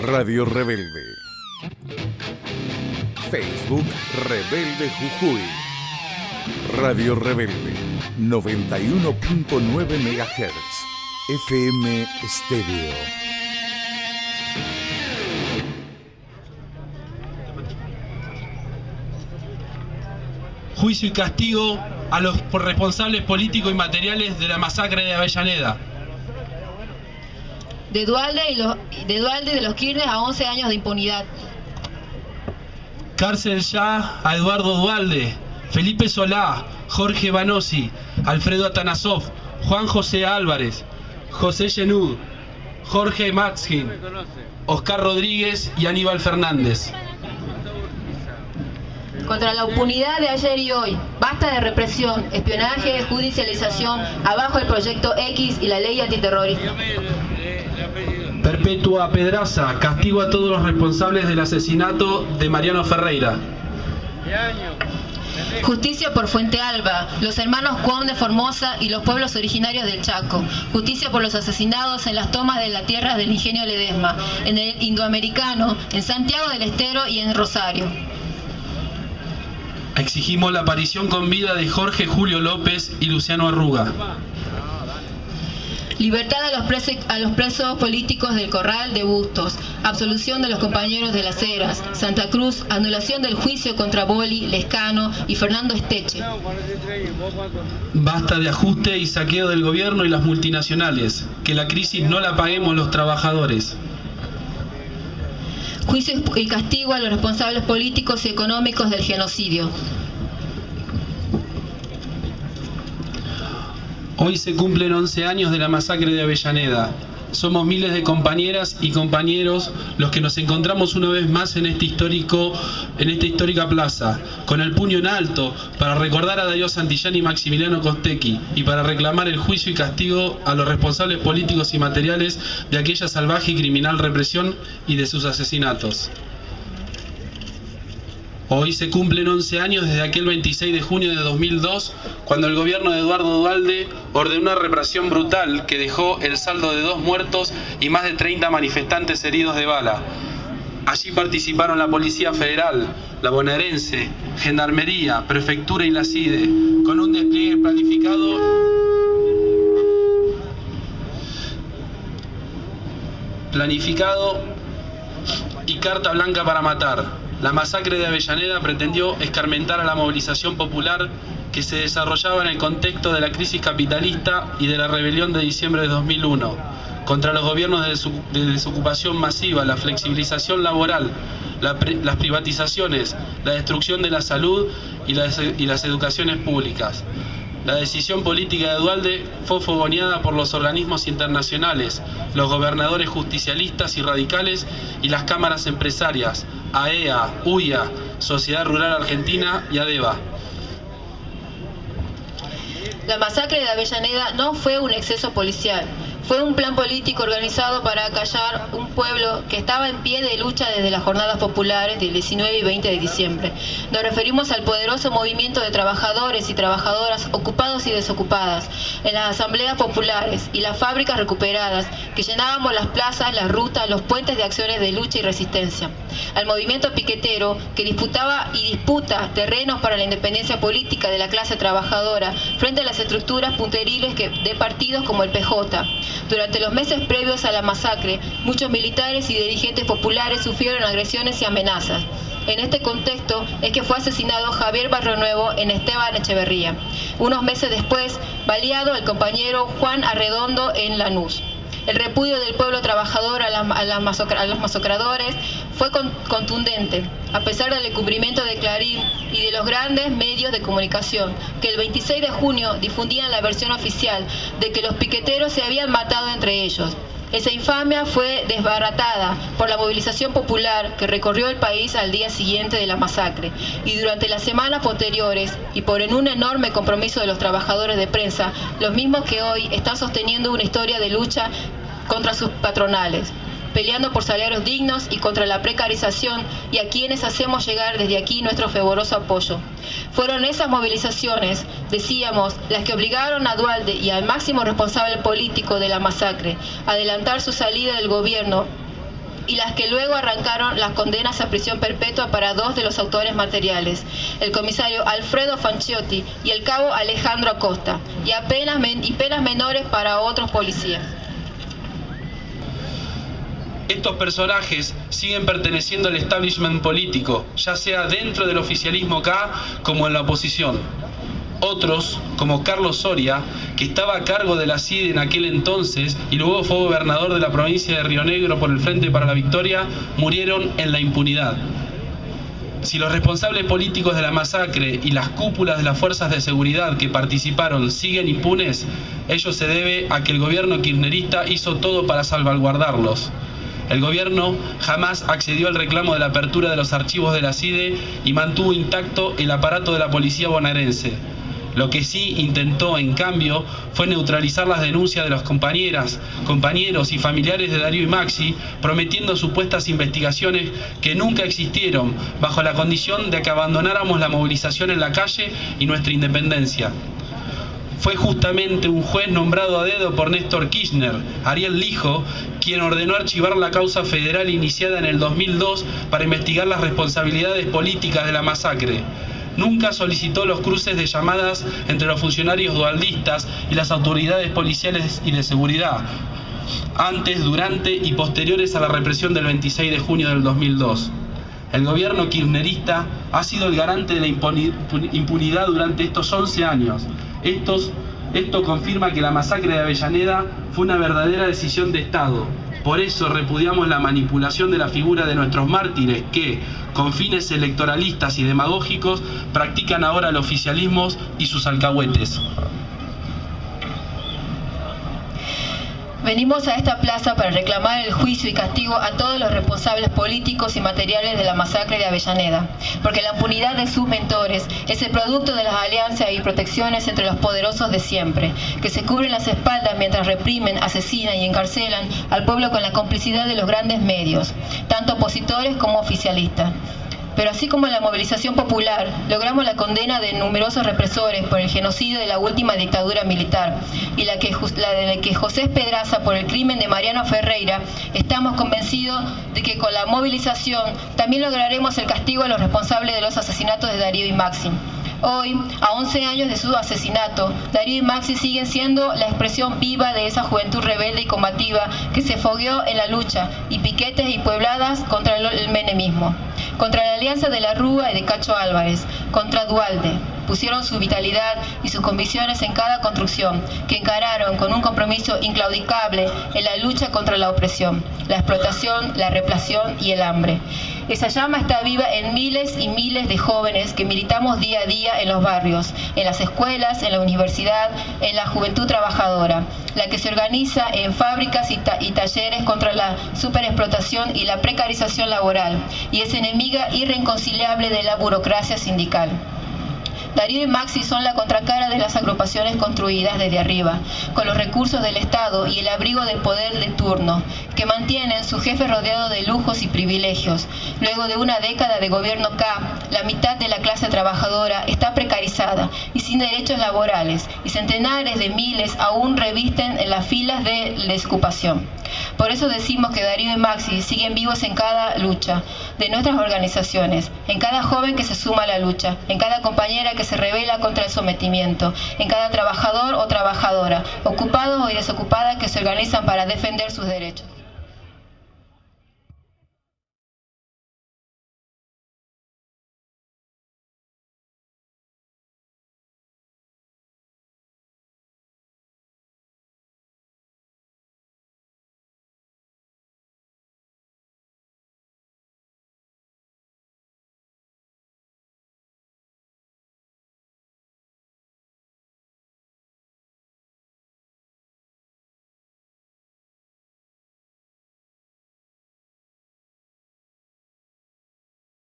Radio Rebelde. Facebook Rebelde Jujuy. Radio Rebelde 91.9 MHz. FM Estéreo. Juicio y castigo a los responsables políticos y materiales de la masacre de Avellaneda. De Duhalde y de los Kirchner a 11 años de impunidad. Cárcel ya a Eduardo Duhalde, Felipe Solá, Jorge Banossi, Alfredo Atanasov, Juan José Álvarez, José Yenud, Jorge Matzkin, Oscar Rodríguez y Aníbal Fernández. Contra la impunidad de ayer y hoy, basta de represión, espionaje, judicialización, abajo el proyecto X y la ley antiterrorista. Perpetua Pedraza, castigo a todos los responsables del asesinato de Mariano Ferreira. Justicia por Fuente Alba, los hermanos Cuón de Formosa y los pueblos originarios del Chaco. Justicia por los asesinados en las tomas de la tierra del Ingenio Ledesma, en el Indoamericano, en Santiago del Estero y en Rosario. Exigimos la aparición con vida de Jorge Julio López y Luciano Arruga. Libertad a los presos políticos del Corral de Bustos, absolución de los compañeros de Las Heras, Santa Cruz, anulación del juicio contra Boli, Lescano y Fernando Esteche. Basta de ajuste y saqueo del gobierno y las multinacionales, que la crisis no la paguemos los trabajadores. Juicio y castigo a los responsables políticos y económicos del genocidio. Hoy se cumplen 11 años de la masacre de Avellaneda. Somos miles de compañeras y compañeros los que nos encontramos una vez más en esta histórica plaza, con el puño en alto, para recordar a Darío Santillán y Maximiliano Costecchi y para reclamar el juicio y castigo a los responsables políticos y materiales de aquella salvaje y criminal represión y de sus asesinatos. Hoy se cumplen 11 años desde aquel 26 de junio de 2002, cuando el gobierno de Eduardo Duhalde ordenó una represión brutal que dejó el saldo de 2 muertos y más de 30 manifestantes heridos de bala. Allí participaron la Policía Federal, la Bonaerense, Gendarmería, Prefectura y la CIDE, con un despliegue planificado y carta blanca para matar. La masacre de Avellaneda pretendió escarmentar a la movilización popular que se desarrollaba en el contexto de la crisis capitalista y de la rebelión de diciembre de 2001, contra los gobiernos de desocupación masiva, la flexibilización laboral, las privatizaciones, la destrucción de la salud y las educaciones públicas. La decisión política de Duhalde fue fogoneada por los organismos internacionales, los gobernadores justicialistas y radicales y las cámaras empresarias, AEA, UIA, Sociedad Rural Argentina y ADEVA. La masacre de Avellaneda no fue un exceso policial, fue un plan político organizado para acallar un pueblo que estaba en pie de lucha desde las jornadas populares del 19 y 20 de diciembre. Nos referimos al poderoso movimiento de trabajadores y trabajadoras ocupados y desocupadas, en las asambleas populares y las fábricas recuperadas, que llenábamos las plazas, las rutas, los puentes de acciones de lucha y resistencia. Al movimiento piquetero, que disputaba y disputa terrenos para la independencia política de la clase trabajadora frente a las estructuras punteriles de partidos como el PJ. Durante los meses previos a la masacre, muchos militares y dirigentes populares sufrieron agresiones y amenazas. En este contexto es que fue asesinado Javier Barrionuevo en Esteban Echeverría. Unos meses después, baleado el compañero Juan Arredondo en Lanús. El repudio del pueblo trabajador a los masacradores fue contundente, a pesar del encubrimiento de Clarín y de los grandes medios de comunicación, que el 26 de junio difundían la versión oficial de que los piqueteros se habían matado entre ellos. Esa infamia fue desbaratada por la movilización popular que recorrió el país al día siguiente de la masacre y durante las semanas posteriores, y por un enorme compromiso de los trabajadores de prensa, los mismos que hoy están sosteniendo una historia de lucha contra sus patronales. peleando por salarios dignos y contra la precarización, y a quienes hacemos llegar desde aquí nuestro fervoroso apoyo. Fueron esas movilizaciones, decíamos, las que obligaron a Duhalde y al máximo responsable político de la masacre a adelantar su salida del gobierno, y las que luego arrancaron las condenas a prisión perpetua para dos de los autores materiales, el comisario Alfredo Fanciotti y el cabo Alejandro Acosta, y penas menores para otros policías. Estos personajes siguen perteneciendo al establishment político, ya sea dentro del oficialismo acá como en la oposición. Otros, como Carlos Soria, que estaba a cargo de la CIDE en aquel entonces y luego fue gobernador de la provincia de Río Negro por el Frente para la Victoria, murieron en la impunidad. Si los responsables políticos de la masacre y las cúpulas de las fuerzas de seguridad que participaron siguen impunes, ello se debe a que el gobierno kirchnerista hizo todo para salvaguardarlos. El gobierno jamás accedió al reclamo de la apertura de los archivos de la CIDE y mantuvo intacto el aparato de la policía bonaerense. Lo que sí intentó, en cambio, fue neutralizar las denuncias de las compañeras, compañeros y familiares de Darío y Maxi, prometiendo supuestas investigaciones que nunca existieron, bajo la condición de que abandonáramos la movilización en la calle y nuestra independencia. Fue justamente un juez nombrado a dedo por Néstor Kirchner, Ariel Lijo, quien ordenó archivar la causa federal iniciada en el 2002 para investigar las responsabilidades políticas de la masacre. Nunca solicitó los cruces de llamadas entre los funcionarios dualdistas y las autoridades policiales y de seguridad, antes, durante y posteriores a la represión del 26 de junio del 2002. El gobierno kirchnerista ha sido el garante de la impunidad durante estos 11 años. Esto confirma que la masacre de Avellaneda fue una verdadera decisión de Estado. Por eso repudiamos la manipulación de la figura de nuestros mártires que, con fines electoralistas y demagógicos, practican ahora el oficialismo y sus alcahuetes. Venimos a esta plaza para reclamar el juicio y castigo a todos los responsables políticos y materiales de la masacre de Avellaneda, porque la impunidad de sus mentores es el producto de las alianzas y protecciones entre los poderosos de siempre, que se cubren las espaldas mientras reprimen, asesinan y encarcelan al pueblo con la complicidad de los grandes medios, tanto opositores como oficialistas. Pero así como en la movilización popular logramos la condena de numerosos represores por el genocidio de la última dictadura militar y la de que José Pedraza por el crimen de Mariano Ferreira, estamos convencidos de que con la movilización también lograremos el castigo a los responsables de los asesinatos de Darío y Maxi. Hoy, a 11 años de su asesinato, Darío y Maxi siguen siendo la expresión viva de esa juventud rebelde y combativa que se fogueó en la lucha y piquetes y puebladas contra el menemismo, contra la alianza de la Rúa y de Cacho Álvarez, contra Duhalde. Pusieron su vitalidad y sus convicciones en cada construcción, que encararon con un compromiso inclaudicable en la lucha contra la opresión, la explotación, la represión y el hambre. Esa llama está viva en miles y miles de jóvenes que militamos día a día en los barrios, en las escuelas, en la universidad, en la juventud trabajadora, la que se organiza en fábricas y talleres contra la superexplotación y la precarización laboral, y es enemiga irreconciliable de la burocracia sindical. Darío y Maxi son la contracara de las agrupaciones construidas desde arriba, con los recursos del Estado y el abrigo del poder de turno, que mantienen su jefe rodeado de lujos y privilegios. Luego de una década de gobierno K, la mitad de la clase trabajadora está precarizada y sin derechos laborales, y centenares de miles aún revisten en las filas de la desocupación. Por eso decimos que Darío y Maxi siguen vivos en cada lucha de nuestras organizaciones, en cada joven que se suma a la lucha, en cada compañera que se rebela contra el sometimiento, en cada trabajador o trabajadora, ocupado o desocupada que se organizan para defender sus derechos.